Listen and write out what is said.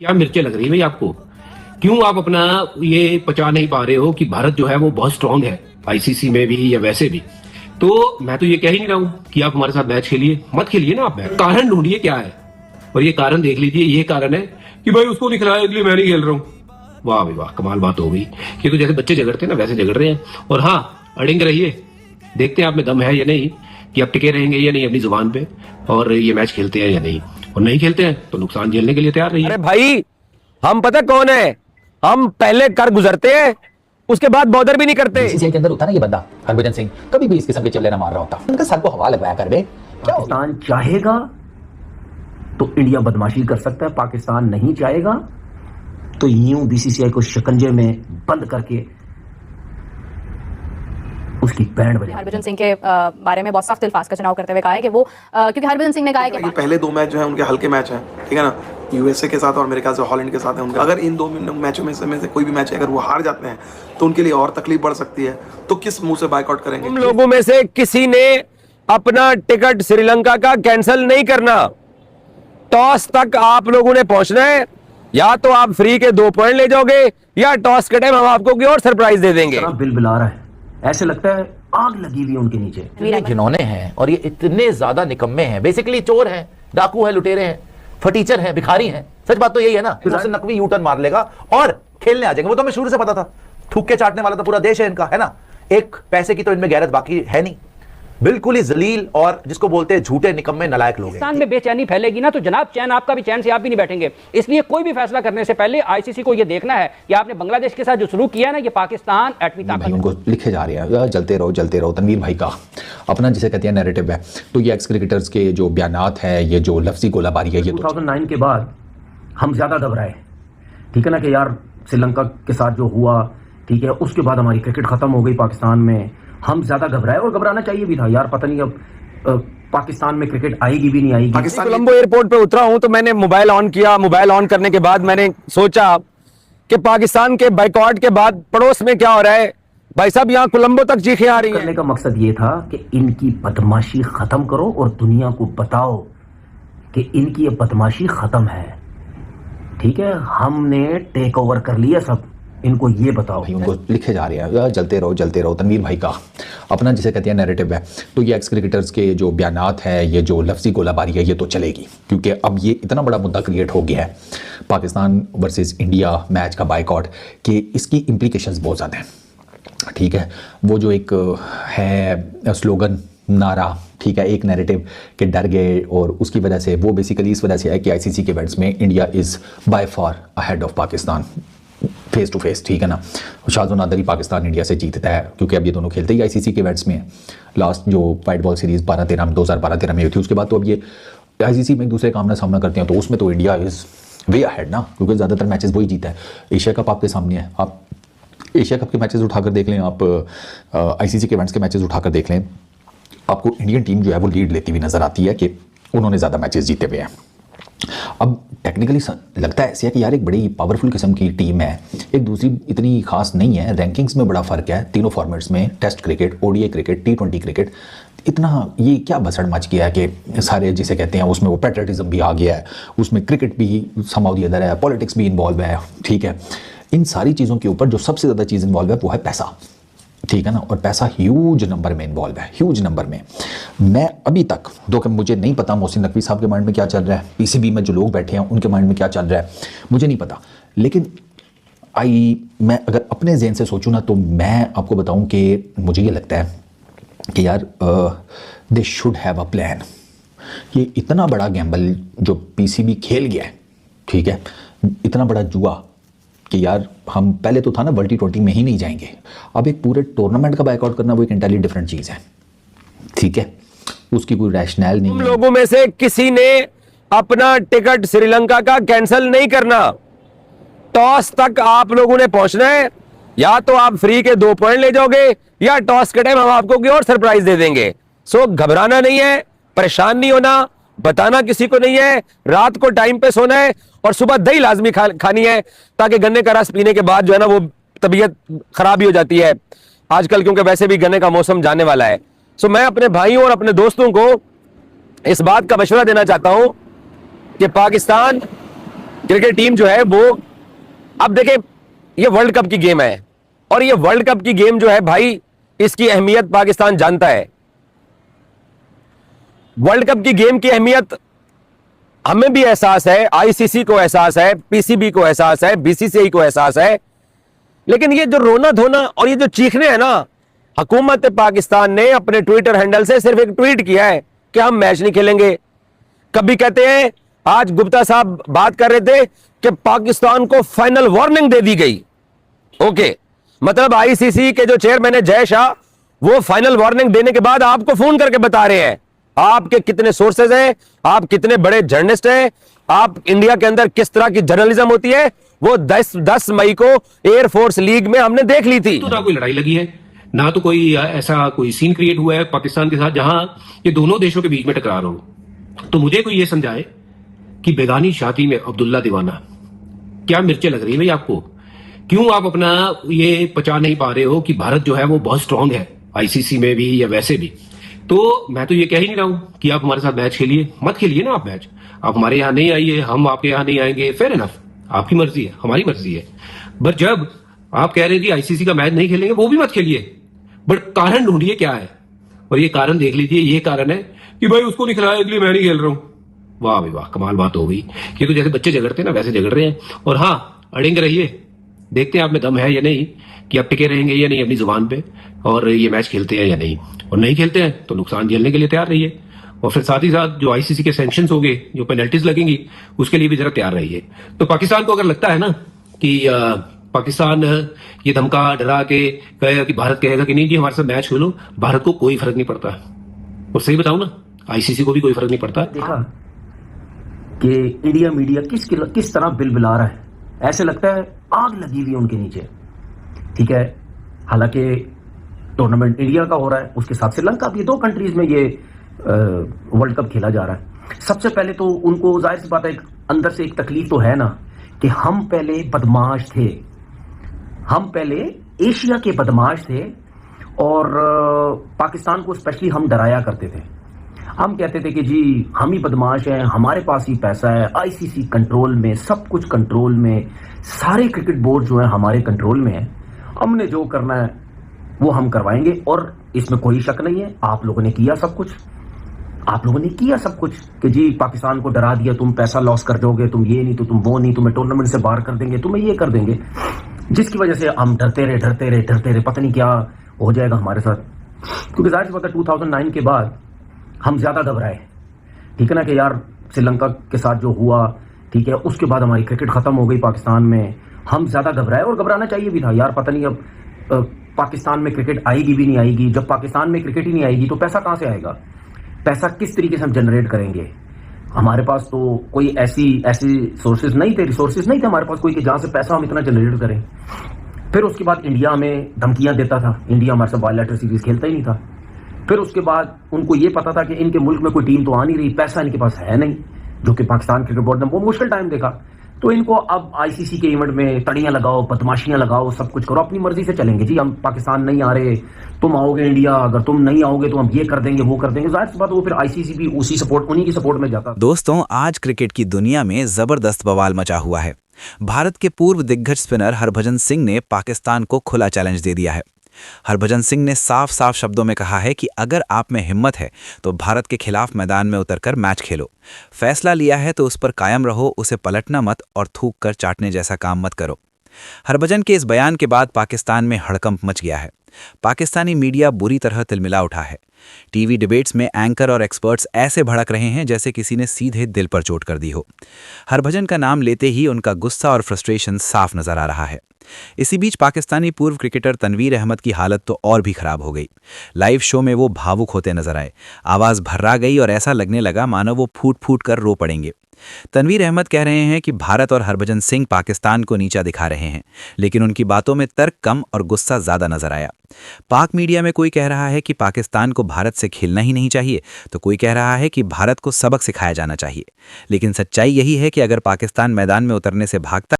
क्या मिर्चें लग रही है भाई आपको? क्यों आप अपना ये पचा नहीं पा रहे हो कि भारत जो है वो बहुत स्ट्रांग है आईसीसी में भी या वैसे भी? तो मैं तो ये कह ही नहीं रहा हूं कि आप हमारे साथ मैच खेलिए, मत खेलिए ना आप मैच। कारण ढूंढिए क्या है, और ये कारण देख लीजिए। ये कारण है कि भाई उसको नहीं खिलाया इसलिए मैं नहीं खेल रहा हूँ। वाह भाई वाह, कमाल बात हो गई। ये तो जैसे बच्चे झगड़ते हैं ना वैसे झगड़ रहे हैं। और हाँ, अड़िंग रहिए, देखते हैं आप में दम है या नहीं, कि आप टिके रहेंगे या नहीं अपनी जुबान पे, और ये मैच खेलते हैं या नहीं। और नहीं खेलते हैं तो नुकसान झेलने के लिए तैयार रहिए। अरे भाई, हम पता कौन है? हम पहले कर गुजरते हैं, उसके बाद बॉर्डर भी नहीं करते। बीसीसीआई के अंदर होता ना ये बंदा हरभजन सिंह, कभी भी इस किस्म के चिल्ले ना मार रहा होता। उनका सर को हवा लगवाया कर बे। पाकिस्तान चाहेगा तो इंडिया बदमाशी कर सकता है, पाकिस्तान नहीं चाहेगा तो यूं बीसीसीआई को शिकंजे में बंद करके उसकी बैंड बजा। हरभजन सिंह के बारे में बहुत सख्त अल्फाज का चुनाव करते हुए कहा है कि वो क्योंकि हरभजन सिंह ने कहा है कि पहले दो मैच जो है उनके हल्के मैच हैं, ठीक है ना, यूएसए के साथ और मेरे ख्याल से हॉलैंड के साथ है उनका। अगर इन दो मैचों में से कोई भी मैच है अगर वो हार जाते हैं तो उनके लिए और तकलीफ बढ़ सकती है। तो किस मुंह से बायकॉट करेंगे? हम लोगों में से किसी ने अपना टिकट श्रीलंका का कैंसिल नहीं करना। टॉस तक आप लोगों ने पहुंचना है, या तो आप फ्री के 2 पॉइंट ले जाओगे या टॉस के टाइम हम आपको कोई और सरप्राइज दे देंगे। बिल बिला रहा है, ऐसे लगता है आग लगी हुई उनके नीचे। इतने घिनौने हैं और ये इतने ज्यादा निकम्मे हैं, बेसिकली चोर हैं, डाकू हैं, लुटेरे हैं, फटीचर हैं, भिखारी हैं। सच बात तो यही है ना, उससे नकवी यू टर्न मार लेगा और खेलने आ जाएंगे। वो तो हमें शुरू से पता था, थूक के चाटने वाला तो पूरा देश है इनका, है ना। एक पैसे की तो इनमें गैरत बाकी है नहीं, बिल्कुल ही जलील और जिसको बोलते हैं झूठे निकम्मे नलायक लोग हैं। पाकिस्तान में बेचैनी फैलेगी ना तो जनाब चैन आपका भी चैन से आप भी नहीं बैठेंगे। इसलिए कोई भी फैसला करने से पहले आईसीसी को यह देखना है कि आपने बांग्लादेश के साथ जो शुरू किया ना, ये पाकिस्तान एटमी ताकत उनको लिखे जा रहे हैं जलते रहो तनवीर भाई का अपना जिसे कहते हैं नैरेटिव है। तो ये एक्स क्रिकेटर्स के जो बयानात है, ये जो लफ्जी गोलाबारी है, ये 2009 के बाद हम ज्यादा घबराए, ठीक है ना, कि यार श्रीलंका के साथ जो हुआ, ठीक है, उसके बाद हमारी क्रिकेट खत्म हो गई पाकिस्तान में। हम ज्यादा घबराए और घबराना चाहिए भी था यार, पता नहीं अब पाकिस्तान में क्रिकेट आएगी भी नहीं आएगी। कोलंबो एयरपोर्ट पे उतरा हूं तो मैंने मोबाइल ऑन किया। मोबाइल ऑन करने के बाद मैंने सोचा कि पाकिस्तान के बाइकॉट के बाद पड़ोस में क्या हो रहा है। भाई साहब, यहाँ कोलंबो तक चीखें आ रही हैं। करने का मकसद ये था कि इनकी बदमाशी खत्म करो और दुनिया को बताओ कि इनकी ये बदमाशी खत्म है, ठीक है। हमने टेक ओवर कर लिया सब, इनको ये बताओ। उनको लिखे जा रहे हैं जलते रहो तनवीर भाई का अपना जिसे कहते हैं नैरेटिव है। तो ये एक्स क्रिकेटर्स के जो बयानात है, ये जो लफ्जी गोलाबारी है, ये तो चलेगी, क्योंकि अब ये इतना बड़ा मुद्दा क्रिएट हो गया है पाकिस्तान वर्सेस इंडिया मैच का बाइकआउट, कि इसकी इम्प्लीकेशंस बहुत ज़्यादा हैं, ठीक है। वो जो एक है स्लोगन, नारा, ठीक है, एक नैरेटिव के डर गए, और उसकी वजह से वो बेसिकली इस वजह से है कि आईसीसी के इवेंट्स में India is by far ahead of Pakistan face to face, ठीक है ना। शाहजहां नादर ही पाकिस्तान इंडिया से जीतता है, क्योंकि अब ये दोनों खेलते ही आईसीसी के इवेंट्स में। लास्ट जो वाइट बॉल सीरीज़ 2012-13 में हुई थी, उसके बाद तो अब ये आईसीसी में एक दूसरे का आमना सामना करते हैं, तो उसमें तो इंडिया इज़ वे अहेड ना, क्योंकि ज़्यादातर मैचेस वही जीता है। एशिया कप आपके सामने है, आप एशिया कप के मैचेस उठाकर देख लें, आप आईसीसी के इवेंट्स के मैचेस उठाकर देख लें, आपको इंडियन टीम जो है वो लीड लेती हुई नज़र आती है कि उन्होंने ज़्यादा मैचेस जीते हुए हैं। अब टेक्निकली लगता है ऐसे है कि यार एक बड़ी पावरफुल किस्म की टीम है, एक दूसरी इतनी खास नहीं है, रैंकिंग्स में बड़ा फ़र्क है तीनों फॉर्मेट्स में, test cricket, ODI cricket, T20 cricket. इतना ये क्या बसड़ मच गया है कि सारे जिसे कहते हैं उसमें वो पैट्रियटिज्म भी आ गया है, उसमें क्रिकेट भी समाव दी अंदर है, पॉलिटिक्स भी इन्वॉल्व है, ठीक है। इन सारी चीज़ों के ऊपर जो सबसे ज़्यादा चीज़ इन्वॉल्व है वो है पैसा, ठीक है ना। और पैसा ह्यूज नंबर में इन्वॉल्व है, ह्यूज नंबर में। मैं अभी तक दो कि मुझे नहीं पता मोहसिन नकवी साहब के माइंड में क्या चल रहा है, पीसीबी में जो लोग बैठे हैं उनके माइंड में क्या चल रहा है, मुझे नहीं पता। लेकिन मैं अगर अपने ज़हन से सोचूं ना, तो मैं आपको बताऊं कि मुझे ये लगता है कि यार they should have a plan. ये इतना बड़ा गैम्बल जो पीसीबी खेल गया है, ठीक है, इतना बड़ा जुआ कि यार हम पहले तो था ना वर्ल्ड T20 में ही नहीं जाएंगे, अब एक पूरे टूर्नामेंट का बाइकआउट करना वो एक एंटायरली डिफरेंट चीज़ है, ठीक है। उसकी कोई रैशनल नहीं है। हम लोगों में से किसी ने अपना टिकट श्रीलंका का कैंसिल नहीं करना। टॉस तक आप लोगों ने पहुंचना है, या तो आप फ्री के 2 पॉइंट ले जाओगे या टॉस के टाइम हम आपको कोई और सरप्राइज दे देंगे। सो घबराना नहीं है, परेशान नहीं होना, बताना किसी को नहीं है, रात को टाइम पे सोना है और सुबह दही लाजमी खानी है, ताकि गन्ने का रस पीने के बाद जो है ना वो तबीयत खराब ही हो जाती है आजकल, क्योंकि वैसे भी गन्ने का मौसम जाने वाला है। सो मैं अपने भाइयों और अपने दोस्तों को इस बात का मशवरा देना चाहता हूं कि पाकिस्तान क्रिकेट टीम जो है वो, अब देखें, ये वर्ल्ड कप की गेम है और ये वर्ल्ड कप की गेम जो है भाई, इसकी अहमियत पाकिस्तान जानता है। वर्ल्ड कप की गेम की अहमियत हमें भी एहसास है, आईसीसी को एहसास है, पीसीबी को एहसास है, बीसीसीआई को एहसास है। लेकिन ये जो रोना धोना और ये जो चीखने हैं ना, हुकूमत पाकिस्तान ने अपने ट्विटर हैंडल से सिर्फ एक ट्वीट किया है कि हम मैच नहीं खेलेंगे। कभी कहते हैं, आज गुप्ता साहब बात कर रहे थे कि पाकिस्तान को फाइनल वार्निंग दे दी गई। ओके, मतलब आईसीसी के जो चेयरमैन है जय शाह, वो फाइनल वार्निंग देने के बाद आपको फोन करके बता रहे हैं आपके कितने सोर्सेज हैं, आप कितने बड़े जर्नलिस्ट हैं, आप इंडिया के अंदर किस तरह की जर्नलिज्म होती है, वो 10 मई को एयरफोर्स लीग में हमने देख ली थी। तो ना कोई लड़ाई लगी है, ना तो कोई ऐसा कोई सीन क्रिएट हुआ है पाकिस्तान के साथ जहां ये दोनों देशों के बीच में टकरार हो। तो मुझे कोई ये समझाए कि बेगानी शादी में अब्दुल्ला दीवाना, क्या मिर्चें लग रही है भाई आपको? क्यों आप अपना ये पचा नहीं पा रहे हो कि भारत जो है वो बहुत स्ट्रांग है आईसीसी में भी या वैसे भी? तो मैं तो ये कह ही नहीं रहा हूं कि आप हमारे साथ मैच खेलिए, मत खेलिए ना आप मैच। आप हमारे यहां नहीं आइए, हम आपके यहां नहीं आएंगे, फेयर इनफ, आपकी मर्जी है, हमारी मर्जी है। बट जब आप कह रहे हैं कि आईसीसी का मैच नहीं खेलेंगे, वो भी मत खेलिए, बट कारण ढूंढिए क्या है। और ये कारण देख लीजिए, ये कारण है कि भाई उसको नहीं खिलाया इसलिए मैं नहीं खेल रहा हूं। वाह भाई वाह, कमाल बात हो गई। ये तो जैसे बच्चे झगड़ते हैं ना, वैसे झगड़ रहे हैं। और हाँ, अड़ेंगे रहिए, देखते हैं आप में दम है या नहीं, कि आप टिके रहेंगे या नहीं अपनी जुबान पे, और ये मैच खेलते हैं या नहीं। और नहीं खेलते हैं तो नुकसान झेलने के लिए तैयार रहिए। और फिर साथ ही साथ जो आईसीसी के सैंक्शंस होंगे, जो पेनल्टीज लगेंगी, उसके लिए भी जरा तैयार रहिए। तो पाकिस्तान को अगर लगता है ना कि पाकिस्तान ये धमका डरा के कहेगा कि भारत कहेगा कि नहीं जी हमारे साथ मैच खेलो, भारत को कोई फर्क नहीं पड़ता। और सही बताऊं ना, आईसीसी को भी कोई फर्क नहीं पड़ता। देखा कि इंडिया मीडिया किस तरह बिलबिला रहा है, ऐसे लगता है आग लगी हुई उनके नीचे। ठीक है, हालांकि टूर्नामेंट इंडिया का हो रहा है, उसके साथ श्रीलंका भी, 2 कंट्रीज में ये वर्ल्ड कप खेला जा रहा है। सबसे पहले तो उनको जाहिर सी बात है, अंदर से एक तकलीफ तो है ना कि हम पहले बदमाश थे, हम पहले एशिया के बदमाश थे, और पाकिस्तान को स्पेशली हम डराया करते थे। हम कहते थे कि जी हम ही बदमाश हैं, हमारे पास ही पैसा है, आईसीसी कंट्रोल में, सब कुछ कंट्रोल में, सारे क्रिकेट बोर्ड जो है हमारे कंट्रोल में है, हमने जो करना है वो हम करवाएंगे। और इसमें कोई शक नहीं है, आप लोगों ने किया सब कुछ, आप लोगों ने किया सब कुछ कि जी पाकिस्तान को डरा दिया, तुम पैसा लॉस कर दोगे, तुम ये नहीं तो तुम वो नहीं, तुम्हें टूर्नामेंट से बाहर कर देंगे, तुम्हें ये कर देंगे, जिसकी वजह से हम डरते रहे, पता नहीं क्या हो जाएगा हमारे साथ। क्योंकि जाहिर सी बात है 2009 के बाद हम ज्यादा घबराए, ठीक है ना, कि यार श्रीलंका के साथ जो हुआ, ठीक है, उसके बाद हमारी क्रिकेट खत्म हो गई पाकिस्तान में, हम ज्यादा घबराए, और घबराना चाहिए भी था यार। पता नहीं अब पाकिस्तान में क्रिकेट आएगी भी नहीं आएगी। जब पाकिस्तान में क्रिकेट ही नहीं आएगी तो पैसा कहां से आएगा, पैसा किस तरीके से हम जनरेट करेंगे? हमारे पास तो कोई ऐसी सोर्सेज नहीं थे, रिसोर्सेज नहीं थे हमारे पास कोई कि जहां से पैसा हम इतना जनरेट करें। फिर उसके बाद इंडिया हमें धमकियां देता था, इंडिया हमारे साथ बायलैटरल सीरीज खेलता ही नहीं था। फिर उसके बाद उनको ये पता था कि इनके मुल्क में कोई टीम तो आ नहीं रही, पैसा इनके पास है नहीं, जो कि पाकिस्तान क्रिकेट बोर्ड ने वो मुश्किल टाइम देखा। तो इनको अब आईसीसी के इवेंट में तड़ियां लगाओ, बदमाशियां लगाओ, सब कुछ करो, अपनी मर्जी से चलेंगे जी, हम पाकिस्तान नहीं आ रहे, तुम आओगे इंडिया, अगर तुम नहीं आओगे तो हम ये कर देंगे वो कर देंगे। जाहिर सी बात वो फिर आईसीसी भी उन्हीं की सपोर्ट में जाता। दोस्तों, आज क्रिकेट की दुनिया में जबरदस्त बवाल मचा हुआ है। भारत के पूर्व दिग्गज स्पिनर हरभजन सिंह ने पाकिस्तान को खुला चैलेंज दे दिया है। हरभजन सिंह ने साफ साफ शब्दों में कहा है कि अगर आप में हिम्मत है तो भारत के खिलाफ मैदान में उतरकर मैच खेलो। फैसला लिया है तो उस पर कायम रहो, उसे पलटना मत और थूक कर चाटने जैसा काम मत करो। हरभजन के इस बयान के बाद पाकिस्तान में हड़कंप मच गया है। पाकिस्तानी मीडिया बुरी तरह तिलमिला उठा है। टीवी डिबेट्स में एंकर और एक्सपर्ट्स ऐसे भड़क रहे हैं जैसे किसी ने सीधे दिल पर चोट कर दी हो। हरभजन का नाम लेते ही उनका गुस्सा और फ्रस्ट्रेशन साफ नजर आ रहा है। इसी बीच पाकिस्तानी पूर्व क्रिकेटर तनवीर अहमद की हालत तो और भी खराब हो गई। लाइव शो में वो भावुक होते नजर आए, आवाज भर्रा गई और ऐसा लगने लगा मानो वो फूट फूट कर रो पड़ेंगे। तनवीर अहमद कह रहे हैं कि भारत और हरभजन सिंह पाकिस्तान को नीचा दिखा रहे हैं, लेकिन उनकी बातों में तर्क कम और गुस्सा ज्यादा नजर आया। पाक मीडिया में कोई कह रहा है कि पाकिस्तान को भारत से खेलना ही नहीं चाहिए, तो कोई कह रहा है कि भारत को सबक सिखाया जाना चाहिए। लेकिन सच्चाई यही है कि अगर पाकिस्तान मैदान में उतरने से भागता